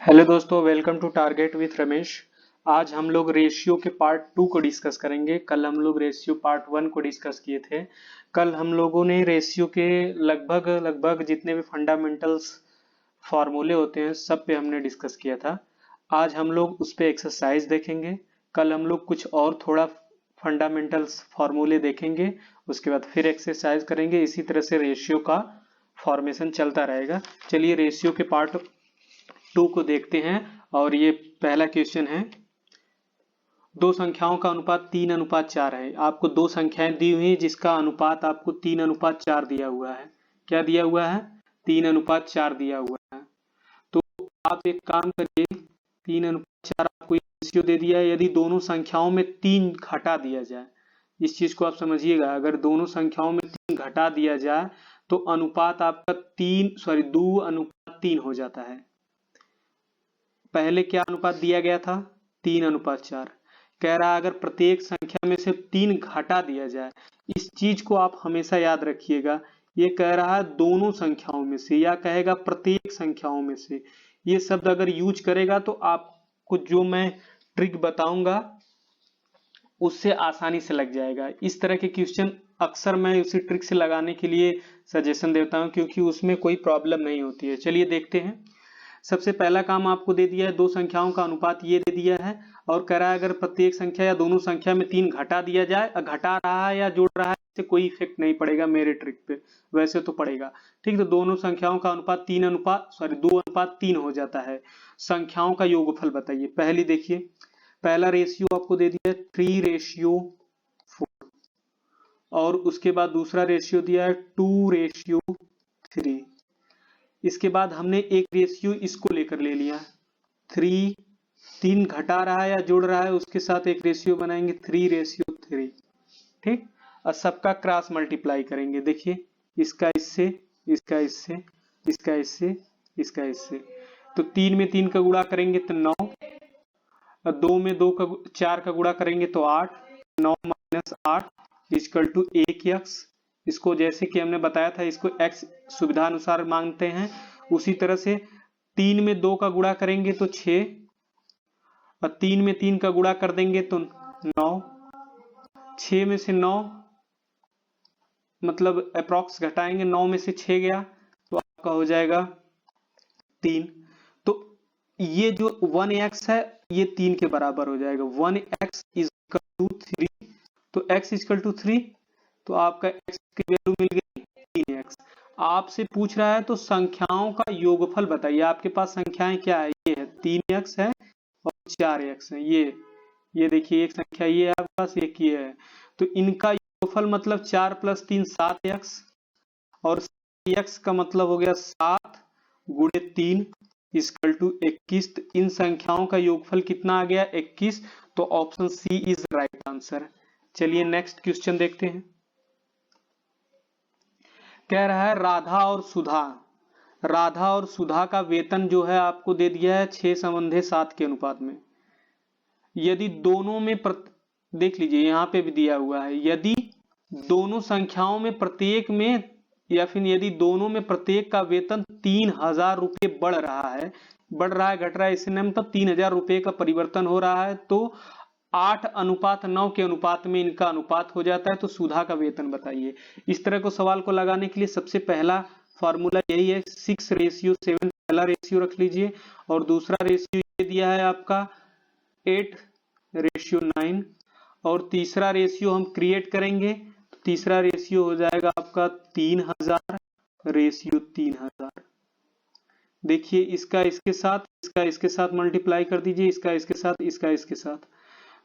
Hello दोस्तों, welcome to target with Ramesh. आज हम लोग रेशियो के पार्ट 2 को डिस्कस करेंगे। कल हम लोग रेशियो पार्ट 1 को डिस्कस किए थे। कल हम लोगों ने रेशियो के लगभग लगभग जितने भी फंडामेंटल्स फार्मूले होते हैं सब पे हमने डिस्कस किया था। आज हम लोग उस पे एक्सरसाइज देखेंगे। कल हम लोग कुछ और थोड़ा फंडामेंटल्स फार्मूले देखेंगे, उसके बाद फिर एक्सरसाइज करेंगे। इसी तरह से रेशियो का फॉर्मेशन चलता रहेगा। चलिए रेशियो के पार्ट 2 को देखते हैं। और ये पहला क्वेश्चन है, दो संख्याओं का अनुपात 3:4 है। आपको दो संख्याएं दी हुई हैं जिसका अनुपात आपको 3:4 दिया हुआ है। क्या दिया हुआ है? 3:4 दिया हुआ है। तो आप एक काम करिए, 3:4 आपको रेशियो दे दिया है। यदि दोनों संख्याओं में 3 घटा दिया जाए, इस चीज को आप समझिएगा, अगर दोनों संख्याओं में 3 घटा दिया जाए तो अनुपात आपका 2:3 हो जाता है। पहले क्या अनुपात दिया गया था? 3:4। कह रहा है अगर प्रत्येक संख्या में से 3 घटा दिया जाए। इस चीज को आप हमेशा याद रखिएगा। ये कह रहा है दोनों संख्याओं में से, या कहेगा प्रत्येक संख्याओं में से। ये शब्द अगर यूज करेगा तो आपको जो मैं ट्रिक बताऊंगा उससे आसानी से लग जाएगा। इस तरह के क्वेश्चन अक्सर मैं उसी ट्रिक से लगाने के लिए सजेशन देता हूं, क्योंकि उसमें कोई प्रॉब्लम नहीं होती है। चलिए देखते हैं। सबसे पहला काम आपको दे दिया है, दो संख्याओं का अनुपात ये दे दिया है, और कह रहा है अगर प्रत्येक संख्या या दोनों संख्या में 3 घटा दिया जाए, घटा रहा है या जोड़ रहा है, इससे कोई इफेक्ट नहीं पड़ेगा मेरे ट्रिक पे। वैसे तो पड़ेगा। ठीक, तो दोनों संख्याओं का अनुपात 2:3 हो जाता है। संख्याओं का योगफल बताइए। पहली देखिए, पहला रेशियो आपको दे दिया है 3:4, और उसके बाद दूसरा रेशियो दिया है 2:3। इसके बाद हमने एक रेशियो इसको लेकर ले लिया, 3 घटा रहा है या जोड़ रहा है, उसके साथ एक रेशियो बनाएंगे 3:3। ठीक, और सबका क्रॉस मल्टीप्लाई करेंगे। देखिए, इसका इससे, इसका इससे, इसका इससे, इसका इससे। तो 3 में 3 का गुणा करेंगे तो 9, और 2 में 4 का गुणा करेंगे तो 8। 9 - 8 = 1x। इसको जैसे कि हमने बताया था, इसको x सुविधा अनुसार मांगते हैं। उसी तरह से 3 में 2 का गुणा करेंगे तो 6, और 3 में 3 का गुणा कर देंगे तो 9। 6 में से 9 मतलब अप्रॉक्स घटाएंगे, 9 में से 6 गया तो आपका हो जाएगा 3। तो ये जो 1x है ये 3 के बराबर हो जाएगा। 1x = 3, तो x = 3, तो आपका x की वैल्यू मिल गई 3x। आपसे पूछ रहा है तो संख्याओं का योगफल बताइए। आपके पास संख्याएं क्या है? ये है 3x है और 4x है। ये देखिए, एक संख्या ये है आपके पास, एक ये है। तो इनका योगफल मतलब 4 + 3 7x, और x का मतलब हो गया 7 × 3 = 21। तो इन संख्याओं का योगफल कितना आ गया? 21। तो option C is right answer. चलिए नेक्स्ट क्वेश्चन देखते हैं। कह रहा है राधा और सुधा का वेतन जो है आपको दे दिया है 6:7 के अनुपात में। यदि दोनों में देख लीजिए, यहाँ पे भी दिया हुआ है, यदि दोनों संख्याओं में प्रत्येक में, या फिर यदि दोनों में प्रत्येक का वेतन 3,000 रुपये बढ़ रहा है, घट रहा है, इससे मतलब 3,000 रुपये का परिवर्तन हो रहा है, तो 8:9 के अनुपात में इनका अनुपात हो जाता है। तो सुधा का वेतन बताइए। इस तरह को सवाल को लगाने के लिए सबसे पहला फॉर्मूला यही है, 6:7 पहला रेशियो रख लीजिए, और दूसरा रेशियो ये दिया है आपका 8:9, और तीसरा रेशियो हम क्रिएट करेंगे। तो तीसरा रेशियो हो जाएगा आपका 3,000:3,000। देखिए, इसका इसके साथ, इसका इसके साथ मल्टीप्लाई कर दीजिए, इसका इसके साथ, इसका इसके साथ।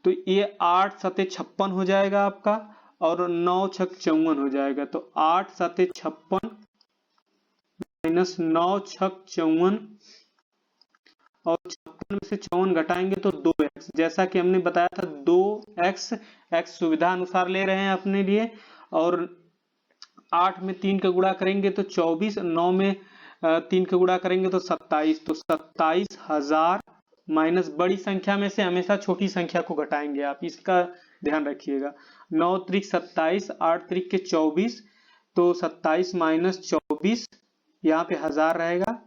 तो ये 8 × 7 = 56 हो जाएगा आपका, और 9 × 6 = 54 हो जाएगा। तो 8 × 7 = 56 - 9 × 6 = 54, और 56 में से 54 घटाएंगे तो 2x। जैसा कि हमने बताया था 2x, x सुविधा अनुसार ले रहे हैं अपने लिए, और 8 में 3 का गुणा करेंगे तो 24, 9 में 3 का गुणा करेंगे तो 27। तो 27,000 माइनस, बड़ी संख्या में से हमेशा छोटी संख्या को घटाएंगे आप, इसका ध्यान रखिएगा। 9 × 3 = 27, 8 × 3 = 24, तो 27 - 24, यहाँ पे 1000 रहेगा,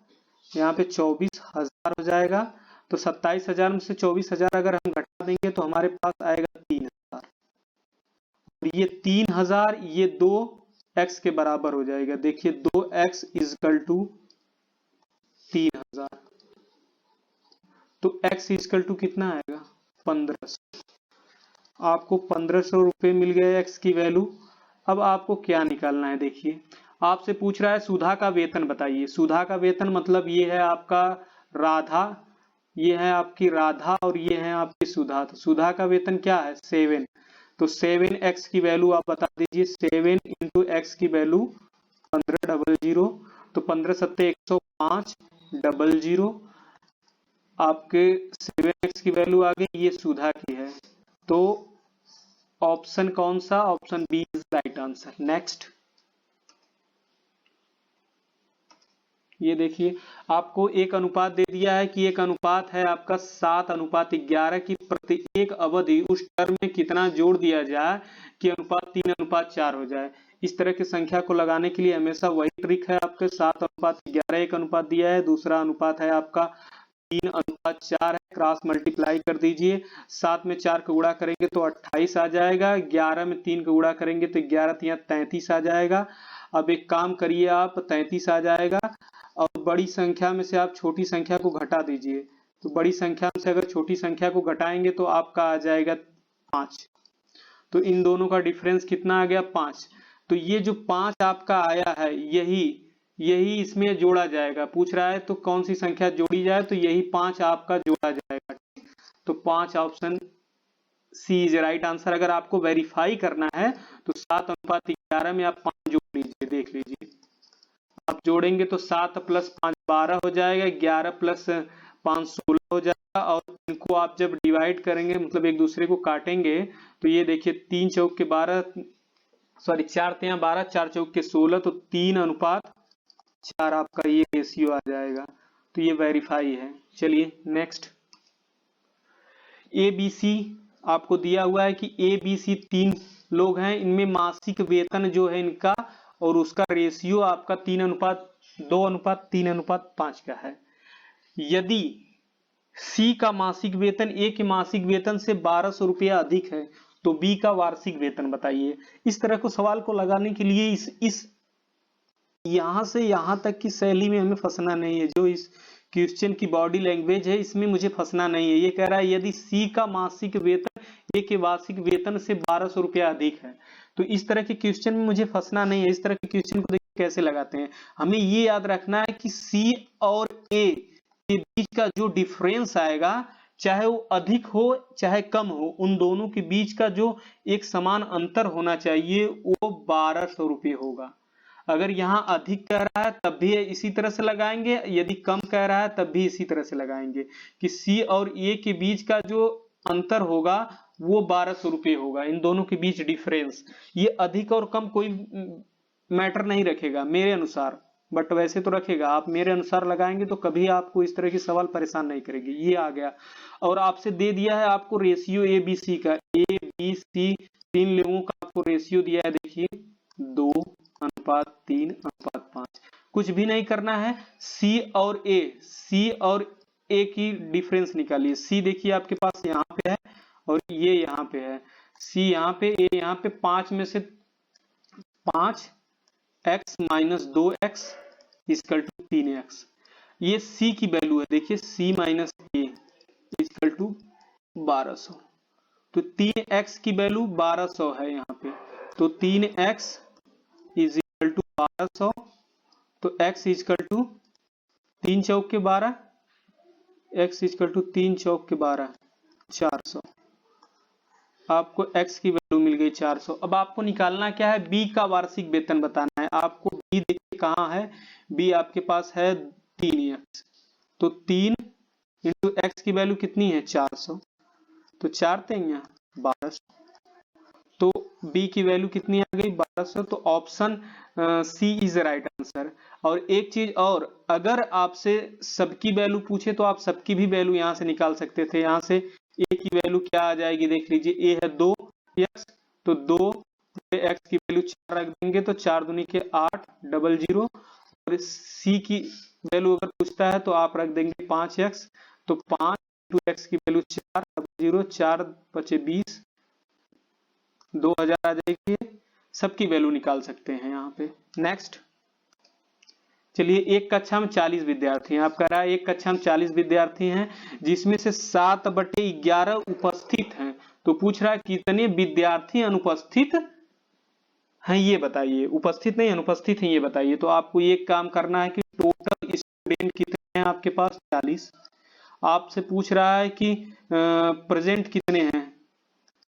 यहाँ पे 24,000 हो जाएगा। तो 27,000 में से 24,000 अगर हम घटा देंगे तो हमारे पास आएगा 3,000। और ये 3,000 ये 2x के बराबर हो जाएगा। देखिए 2x इजकल टू 3,000। तो x इजकल टू कितना आएगा? 1500। आपको 1500 रुपये मिल गए x की वैल्यू। अब आपको क्या निकालना है? देखिए आपसे पूछ रहा है सुधा का वेतन बताइए। सुधा का वेतन मतलब ये है आपका राधा, ये है आपकी राधा और ये है आपकी सुधा। तो सुधा का वेतन क्या है? 7। तो 7x की वैल्यू आप बता दीजिए। 7 इंटू एक्स की वैल्यू 1500। तो 15 सत्ते 105 00। आपके 7x की वैल्यू आ गई, ये सुधा की है। तो ऑप्शन कौन सा? Option B is right answer. Next, ये देखिए आपको एक अनुपात दे दिया है कि एक अनुपात है आपका 7:11 की प्रत्येक अवधि उस टर्म में कितना जोड़ दिया जाए कि अनुपात 3:4 हो जाए। इस तरह की संख्या को लगाने के लिए हमेशा वही ट्रिक है। आपके 7:11 एक अनुपात दिया है, दूसरा अनुपात है आपका 3:4 है। क्रॉस मल्टीप्लाई कर दीजिए। 7 में 4 का गुणा करेंगे तो 28 आ जाएगा। 11 में 3 का गुणा करेंगे तो 11 33 आ जाएगा। अब एक काम करिए आप, 33 आ जाएगा और बड़ी संख्या में से आप छोटी संख्या को घटा दीजिए। तो बड़ी संख्या से अगर छोटी संख्या को घटाएंगे तो आपका आ जाएगा 5। तो इन दोनों का डिफरेंस कितना आ गया? 5। तो ये जो 5 आपका आया है यही इसमें जोड़ा जाएगा। पूछ रहा है तो कौन सी संख्या जोड़ी जाए, तो यही 5 आपका जोड़ा जाएगा। तो 5 option C is right answer. अगर आपको वेरीफाई करना है तो 7:11 में आप 5 जोड़ लीजिए। देख लीजिए आप जोड़ेंगे तो 7 + 5 12 हो जाएगा, 11 + 5 16 हो जाएगा। और इनको आप जब डिवाइड करेंगे मतलब एक दूसरे को काटेंगे तो ये देखिए 3 चौक के 12 सॉरी 4 तिया 12 4 चौक के 16। तो 3:4 आपका ये रेशियो आ जाएगा। तो ये वेरीफाई है। चलिए नेक्स्ट, ABC आपको दिया हुआ है कि ABC 3 लोग हैं, इनमें मासिक वेतन जो है इनका और उसका रेशियो आपका 3:2:3:5 का है। यदि C का मासिक वेतन A के मासिक वेतन से 1200 रुपया अधिक है तो B का वार्षिक वेतन बताइए। इस तरह को सवाल को लगाने के लिए इस यहां से यहां तक की शैली में हमें फंसना नहीं है। जो इस क्वेश्चन की बॉडी लैंग्वेज है इसमें मुझे फंसना नहीं है। ये कह रहा है यदि C का मासिक वेतन A के वार्षिक वेतन से 1200 रुपया अधिक है। तो इस तरह के क्वेश्चन में मुझे फंसना नहीं है। इस तरह के क्वेश्चन को देखिए कैसे लगाते हैं। हमें ये याद रखना है कि C और A के बीच का जो डिफरेंस आएगा, चाहे वो अधिक हो चाहे कम हो, उन दोनों के बीच का जो एक समान अंतर होना चाहिए वो 1200 रुपये होगा। अगर यहाँ अधिक कह रहा है तब भी इसी तरह से लगाएंगे, यदि कम कह रहा है तब भी इसी तरह से लगाएंगे कि C और A के बीच का जो अंतर होगा वो 1200 रुपये होगा। इन दोनों के बीच डिफरेंस, ये अधिक और कम कोई मैटर नहीं रखेगा मेरे अनुसार, बट वैसे तो रखेगा। आप मेरे अनुसार लगाएंगे तो कभी आपको इस तरह की सवाल परेशान नहीं करेगी। ये आ गया। और आपसे दे दिया है आपको रेशियो ABC का। ABC 3 लोगों का आपको रेशियो दिया है। देखिए 2:3:5। कुछ भी नहीं करना है। C और A की डिफरेंस निकालिए। C देखिए आपके पास यहाँ पे है और ये यहाँ पे है। C यहाँ पे, A यहाँ पे। 5 में से 5x - 2x equal to 3x। ये C की वैल्यू है। देखिए C - A इक्वल टू 1200। तो 3x की वैल्यू 1200 है यहाँ पे। तो 3x इज इक्वल टू 1200। तो x इक्वल टू 3 चौक के 12, x इक्वल टू 3 चौक के 12 400। आपको x की वैल्यू मिल गई 400। अब आपको निकालना क्या है? B का वार्षिक वेतन बताना है आपको। B देखिए कहाँ है? B आपके पास है 3x। तो 3 इंटू एक्स की वैल्यू कितनी है? 400। तो 4 तेंगे 1200। तो B की वैल्यू कितनी आ गई? 1200। तो option C is right answer. और एक चीज और, अगर आपसे सबकी वैल्यू पूछे तो आप सबकी भी वैल्यू यहाँ से निकाल सकते थे। यहाँ से A की वैल्यू क्या आ जाएगी? देख लीजिए, A है 2x। तो 2 x की वैल्यू 4 रख देंगे तो 4 दूनी के 8 00। और सी की वैल्यू अगर पूछता है तो आप रख देंगे 5x, तो 5 इंटू एक्स की वैल्यू 4, 0 4 बचे 20, 2000 आ जाएगी। सबकी वैल्यू निकाल सकते हैं यहाँ पे। नेक्स्ट चलिए, एक कक्षा में 40 विद्यार्थी हैं। आप कह रहा है एक कक्षा में 40 विद्यार्थी हैं जिसमें से 7/11 उपस्थित हैं, तो पूछ रहा है कितने विद्यार्थी अनुपस्थित हैं ये बताइए। उपस्थित नहीं अनुपस्थित हैं ये बताइए। तो आपको एक काम करना है कि टोटल स्टूडेंट कितने हैं आपके पास 40। आपसे पूछ रहा है कि प्रेजेंट कितने हैं।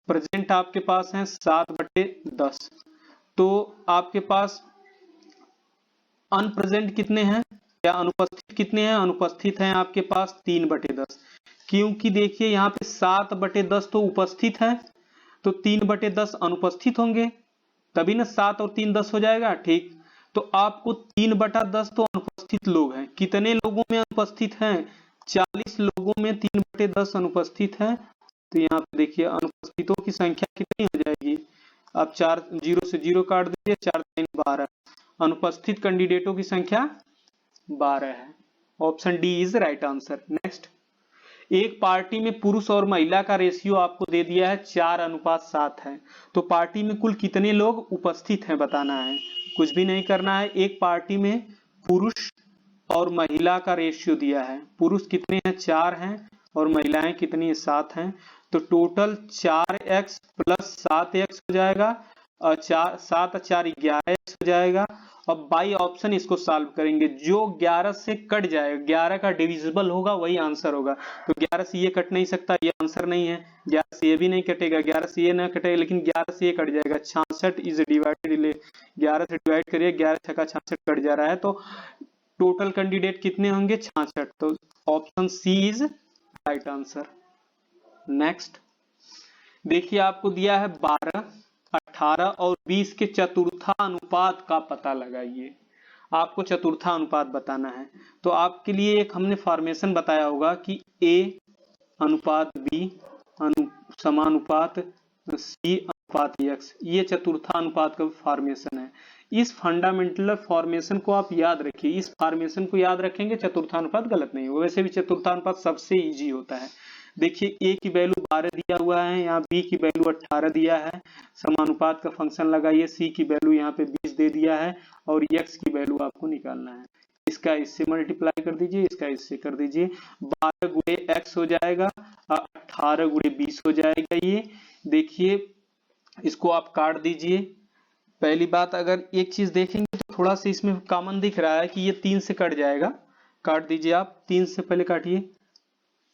प्रेजेंट आपके पास हैं 7/10। तो आपके पास अनप्रेजेंट कितने हैं या अनुपस्थित कितने हैं। अनुपस्थित हैं आपके पास 3/10, क्योंकि देखिए यहाँ पे 7/10 तो उपस्थित है, तो 3/10 अनुपस्थित होंगे, तभी ना 7 और 3 10 हो जाएगा। ठीक, तो आपको 3/10 तो अनुपस्थित लोग हैं। कितने लोगों में अनुपस्थित हैं, 40 लोगों में 3/10 अनुपस्थित है। तो यहाँ पे देखिए अनुपस्थितों की संख्या कितनी हो जाएगी। आप 4 0 से 0 काट दीजिए, 4 3 12। अनुपस्थित कैंडिडेटों की संख्या 12 है। Option D is right answer. Next, एक पार्टी में पुरुष और महिला का रेशियो आपको दे दिया है 4:7 है, तो पार्टी में कुल कितने लोग उपस्थित हैं बताना है। कुछ भी नहीं करना है। एक पार्टी में पुरुष और महिला का रेशियो दिया है। पुरुष कितने हैं 4 हैं और महिलाएं कितनी है 7 हैं। तो टोटल 4x प्लस 7x हो जाएगा और 7 4 11x हो जाएगा। अब बाई ऑप्शन इसको सॉल्व करेंगे। जो 11 से कट जाएगा, 11 का डिविजिबल होगा वही आंसर होगा। तो 11 से ये कट नहीं सकता, ये आंसर नहीं है। 11 से ये भी नहीं कटेगा, 11 से ये ना कटेगा, लेकिन 11 से ये कट जाएगा। 66 इज डिवाइडेड, 11 से डिवाइड करिए, 11 छक्का 66 कट जा रहा है। तो टोटल कैंडिडेट कितने होंगे 66। तो option C is right answer. Next देखिए, आपको दिया है 12, 18 और 20 के चतुर्थानुपात का पता लगाइए। आपको चतुर्थानुपात बताना है। तो आपके लिए एक हमने फॉर्मेशन बताया होगा कि A अनुपात B समानुपात C अनुपात X, ये चतुर्थानुपात का फॉर्मेशन है। इस फंडामेंटल फॉर्मेशन को आप याद रखिए। इस फॉर्मेशन को याद रखेंगे, चतुर्थानुपात गलत नहीं होगा। वैसे भी चतुर्थानुपात सबसे इजी होता है। देखिए A की वैल्यू 12 दिया हुआ है, यहाँ B की वैल्यू 18 दिया है। समानुपात का फंक्शन लगाइए। C की वैल्यू यहाँ पे 20 दे दिया है और X की वैल्यू आपको निकालना है। इसका इससे मल्टीप्लाई कर दीजिए, इसका इससे कर दीजिए। 12 गुणे x हो जाएगा, 18 गुणे 20 हो जाएगा। ये देखिए, इसको आप काट दीजिए। पहली बात, अगर एक चीज देखेंगे तो थोड़ा सा इसमें कॉमन दिख रहा है कि ये 3 से कट जाएगा। काट दीजिए आप। 3 से पहले काटिए,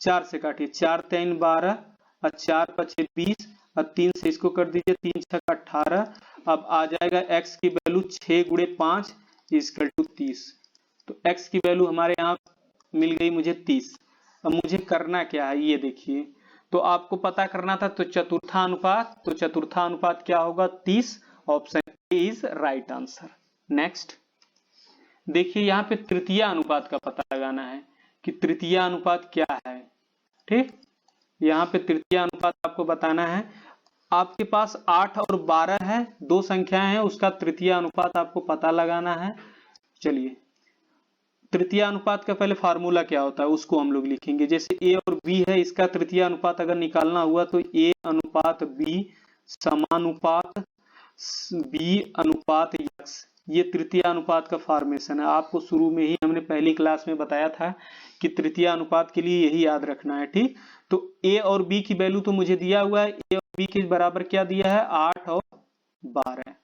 4 से काटिए। 4 3 12 और 4 5 20 और 3 से इसको कर दीजिए, 3 6 18। अब आ जाएगा x की वैल्यू 6 गुणे 5 इक्वल टू 30। तो x की वैल्यू हमारे यहाँ मिल गई मुझे 30। अब मुझे करना क्या है ये देखिए। तो आपको पता करना था तो चतुर्थानुपात, तो चतुर्थानुपात क्या होगा 30। Option A is right answer. Next देखिए, यहाँ पे तृतीय अनुपात का पता लगाना है कि तृतीय अनुपात क्या है। ठीक, यहाँ पे तृतीय अनुपात आपको बताना है। आपके पास 8 और 12 है, दो संख्याएं हैं, उसका तृतीय अनुपात आपको पता लगाना है। चलिए, तृतीय अनुपात का पहले फार्मूला क्या होता है उसको हम लोग लिखेंगे। जैसे A और B है, इसका तृतीय अनुपात अगर निकालना हुआ तो A अनुपात B समानुपात B अनुपात X, ये तृतीय अनुपात का फॉर्मेशन है। आपको शुरू में ही हमने पहली क्लास में बताया था कि तृतीय अनुपात के लिए यही याद रखना है। ठीक, तो A और B की वैल्यू तो मुझे दिया हुआ है। A और B के बराबर क्या दिया है 8 और 12।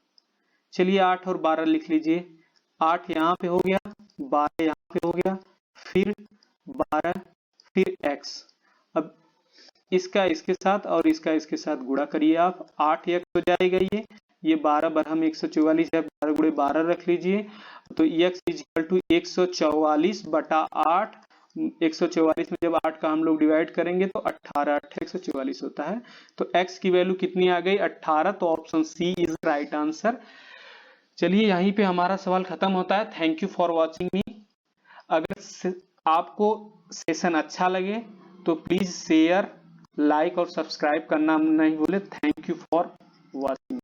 चलिए 8 और 12 लिख लीजिए। 8 यहाँ पे हो गया, 12 यहाँ पे हो गया, फिर 12, फिर x। अब इसका इसके साथ और इसका इसके साथ गुणा करिए आप, 8x हो जाएगा। ये 12 बरहम 144 है, 12 गुणे 12 रख लीजिए। तो x इज इक्वल टू 144 बटा 8। 144 में जब 8 का हम लोग डिवाइड करेंगे तो 18 8 144 होता है। तो x की वैल्यू कितनी आ गई 18। तो option C is right answer. चलिए, यहीं पे हमारा सवाल खत्म होता है। Thank you for watching me. अगर आपको सेशन अच्छा लगे तो प्लीज शेयर, लाइक और सब्सक्राइब करना नहीं भूले। Thank you for watching.